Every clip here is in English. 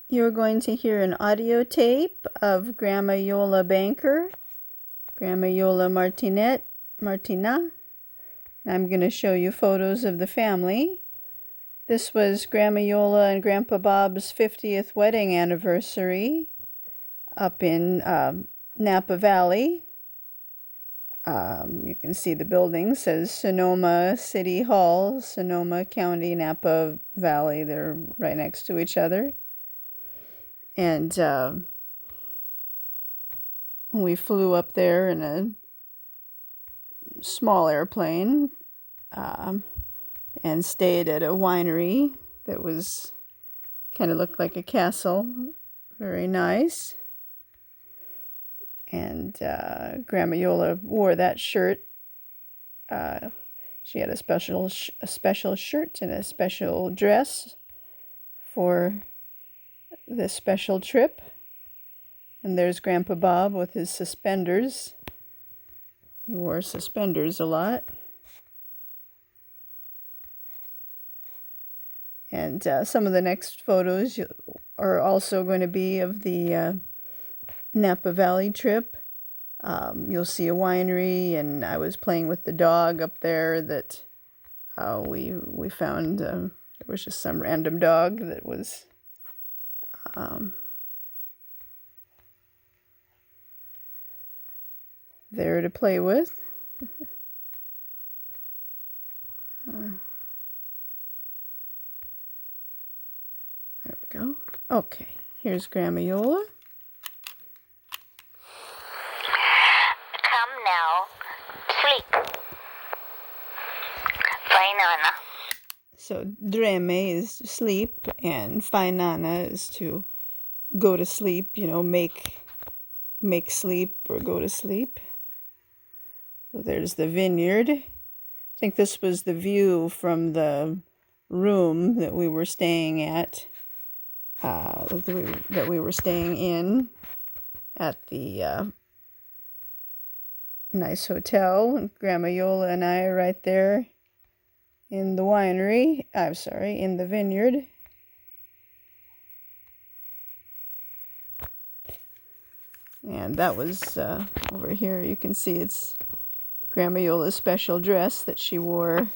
You're going to hear an audio tape of Grandma Iole Banker, Grandma Iole Martinat. I'm going to show you photos of the family. This was Grandma Iole and Grandpa Bob's 50th wedding anniversary up in Napa Valley. You can see the building says Sonoma City Hall, Sonoma County, Napa Valley. They're right next to each other. And we flew up there in a small airplane and stayed at a winery that was kind of looked like a castle. Very nice. And Grandma Iole wore that shirt. She had a special shirt and a special dress for this special trip. And there's Grandpa Bob with his suspenders. He wore suspenders a lot. And some of the next photos are also going to be of the Napa Valley trip. You'll see a winery, and I was playing with the dog up there that we found. It was just some random dog that was there to play with. There we go. Okay, here's Grandma Iole. Come now, sleep. Fainana. So dreme is sleep, and fainana is to go to sleep. You know, make sleep or go to sleep. So there's the vineyard. I think this was the view from the room that we were staying at, that we were staying in at the nice hotel. Grandma Iole and I are right there in the winery. I'm sorry, in the vineyard. And that was over here. You can see it's Grandma Iole's special dress that she wore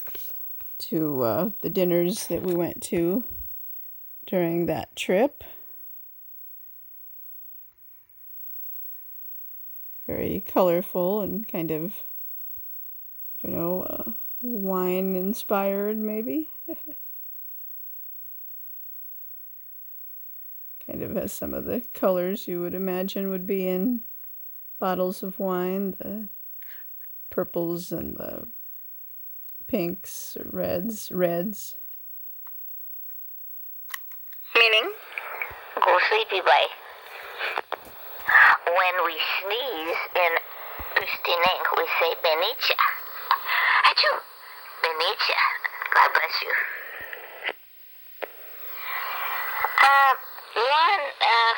to the dinners that we went to during that trip. Very colorful and kind of, I don't know, wine inspired maybe. Kind of has some of the colors you would imagine would be in bottles of wine, the purples and the pinks, or reds. Meaning? Go sleepy bye. When we sneeze in Pustineng, we say Benicia. Achoo! Benicia. God bless you.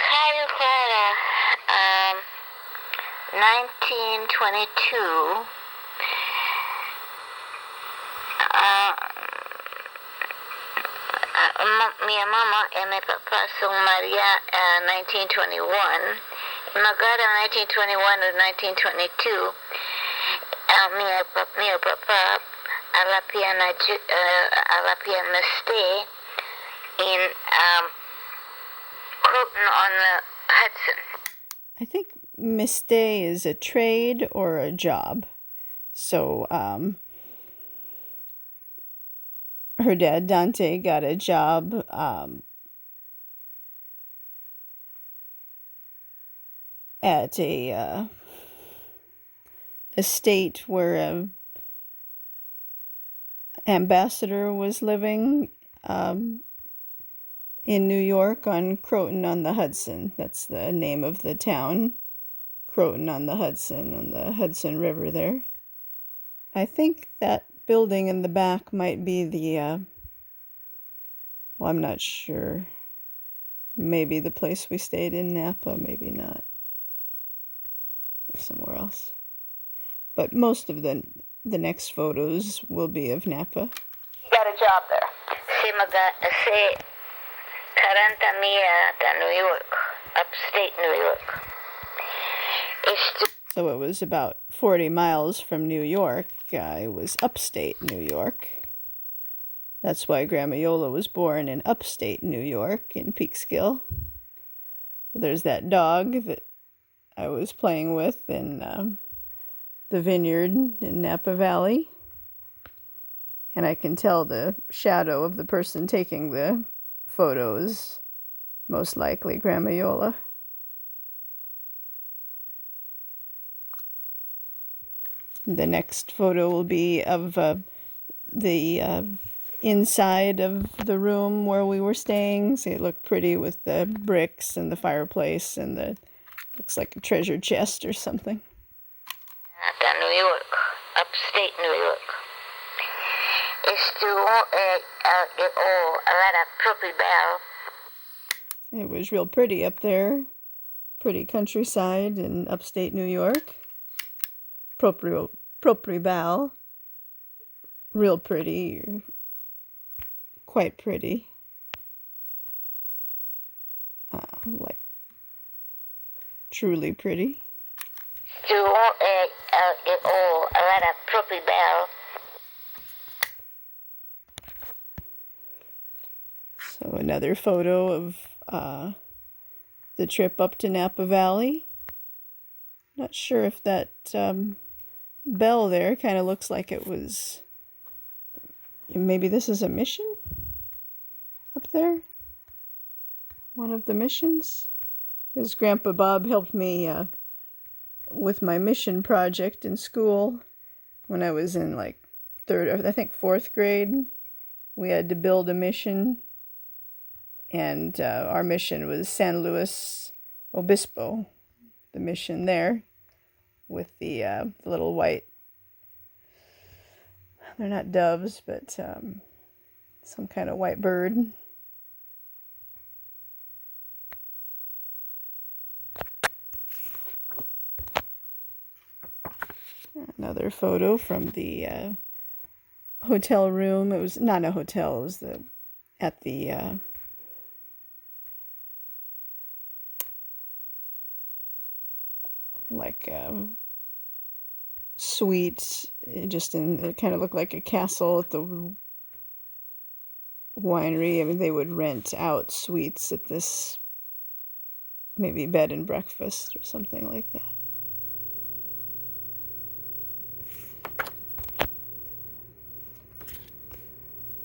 Cayo Clara, 1922. Mi mama and my papa son Maria 1921. Magara 1921 to 1922. Mi papa alapia miste in Croton on the Hudson. I think miste is a trade or a job. So her dad, Dante, got a job at a estate where a ambassador was living in New York on Croton on the Hudson. That's the name of the town, Croton on the Hudson River there. I think that building in the back might be the, well, I'm not sure. Maybe the place we stayed in Napa, maybe not. Somewhere else. But most of the next photos will be of Napa. You got a job there. New York, upstate New York. So it was about 40 miles from New York. It was upstate New York. That's why Grandma Iole was born in upstate New York, in Peekskill. There's that dog that I was playing with in the vineyard in Napa Valley. And I can tell the shadow of the person taking the photos, most likely Grandma Iole. The next photo will be of the inside of the room where we were staying. So it looked pretty with the bricks and the fireplace and the looks like a treasure chest or something. New York, upstate New York. It was real pretty up there. Pretty countryside in upstate New York. Proprio Bal. Real pretty. Quite pretty. Like truly pretty. So another photo of the trip up to Napa Valley. Not sure if that bell there kind of looks like it was, maybe this is a mission up there? One of the missions? His Grandpa Bob helped me with my mission project in school when I was in like fourth grade. We had to build a mission, and our mission was San Luis Obispo, the mission there with the little white, they're not doves, but some kind of white bird. Another photo from the hotel room. It was not a hotel, it was at the suite. It kind of looked like a castle at the winery. I mean, they would rent out suites at this, maybe bed and breakfast or something like that.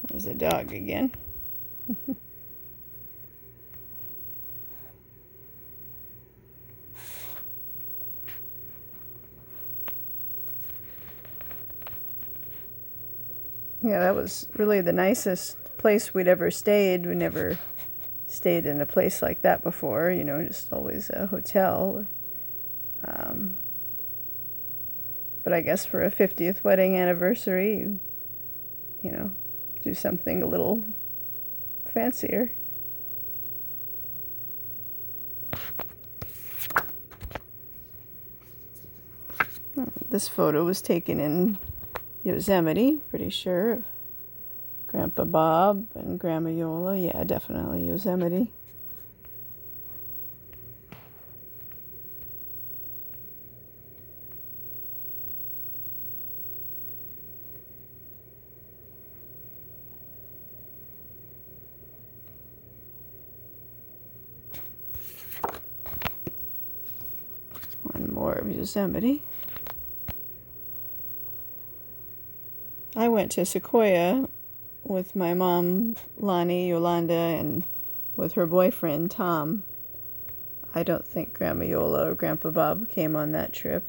There's a dog again. Yeah, that was really the nicest place we'd ever stayed. We never stayed in a place like that before, just always a hotel. But I guess for a 50th wedding anniversary, do something a little fancier. This photo was taken in Yosemite, pretty sure, of Grandpa Bob and Grandma Iole. Yeah, definitely Yosemite. One more of Yosemite. I went to Sequoia with my mom, Lonnie, Yolanda, and with her boyfriend, Tom. I don't think Grandma Iole or Grandpa Bob came on that trip.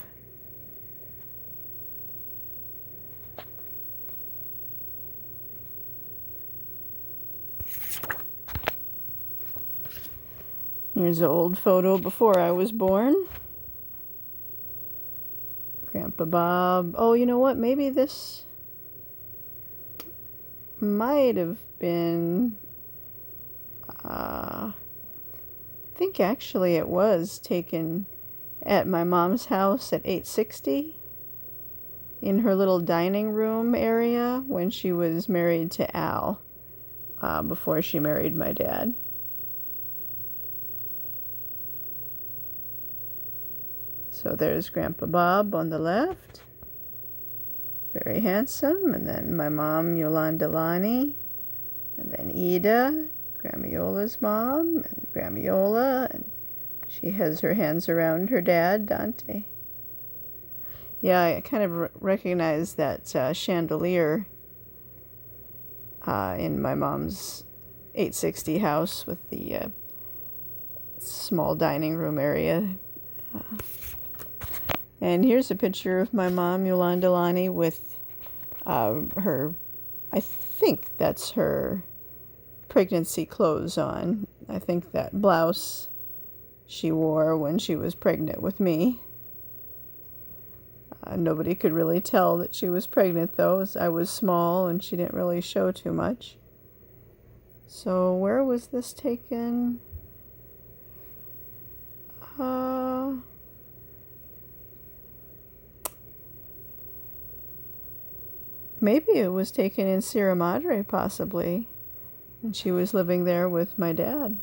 Here's an old photo before I was born. Grandpa Bob. Oh, you know what? Maybe this might have been, I think actually it was taken at my mom's house at 860 in her little dining room area when she was married to Al, before she married my dad. So there's Grandpa Bob on the left, very handsome, and then my mom, Yolanda Lonnie, and then Ida, Grandma Iola's mom, and Grandma Iola, and she has her hands around her dad, Dante. Yeah, I kind of recognize that chandelier in my mom's 860 house with the small dining room area. And here's a picture of my mom, Yolanda Lonnie, with her, I think that's her pregnancy clothes on. I think that blouse she wore when she was pregnant with me. Nobody could really tell that she was pregnant, though, as I was small and she didn't really show too much. So where was this taken? Maybe it was taken in Sierra Madre, possibly. And she was living there with my dad.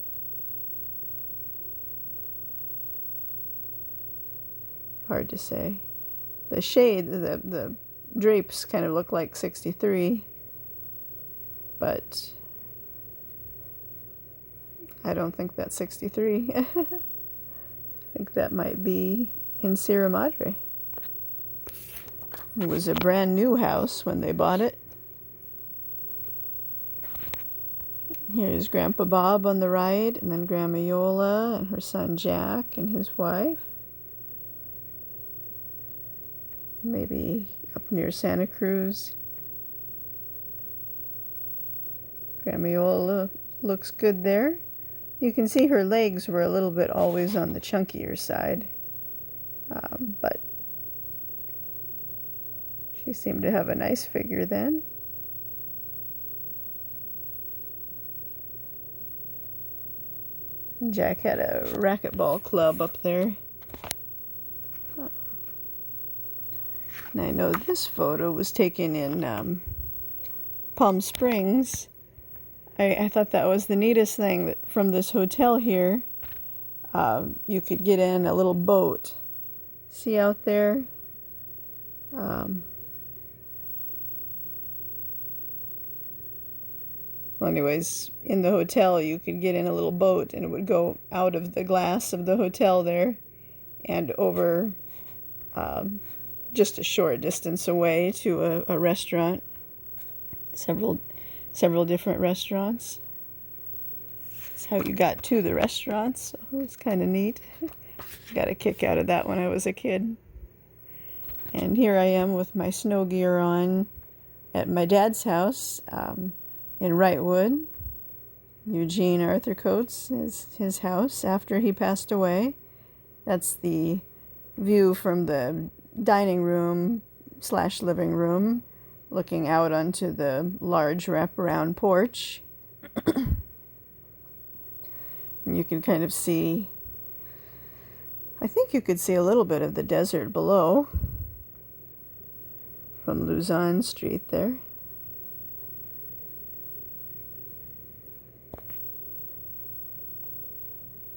Hard to say. The shade, the drapes kind of look like 63, but I don't think that's 63. I think that might be in Sierra Madre. It was a brand new house when they bought it. Here's Grandpa Bob on the right, and then Grandma Iola and her son Jack and his wife. Maybe up near Santa Cruz. Grandma Iola looks good there. You can see her legs were a little bit always on the chunkier side, but she seemed to have a nice figure then. Jack had a racquetball club up there. And I know this photo was taken in Palm Springs. I thought that was the neatest thing, that from this hotel here, you could get in a little boat. See out there? Well, anyways, in the hotel you could get in a little boat and it would go out of the glass of the hotel there and over just a short distance away to a restaurant. Several different restaurants. That's how you got to the restaurants. So it was kind of neat. Got a kick out of that when I was a kid. And here I am with my snow gear on at my dad's house in Wrightwood. Eugene Arthur Coates is his house after he passed away. That's the view from the dining room / living room, looking out onto the large wraparound porch. And you can kind of see, I think you could see a little bit of the desert below from Luzon Street there.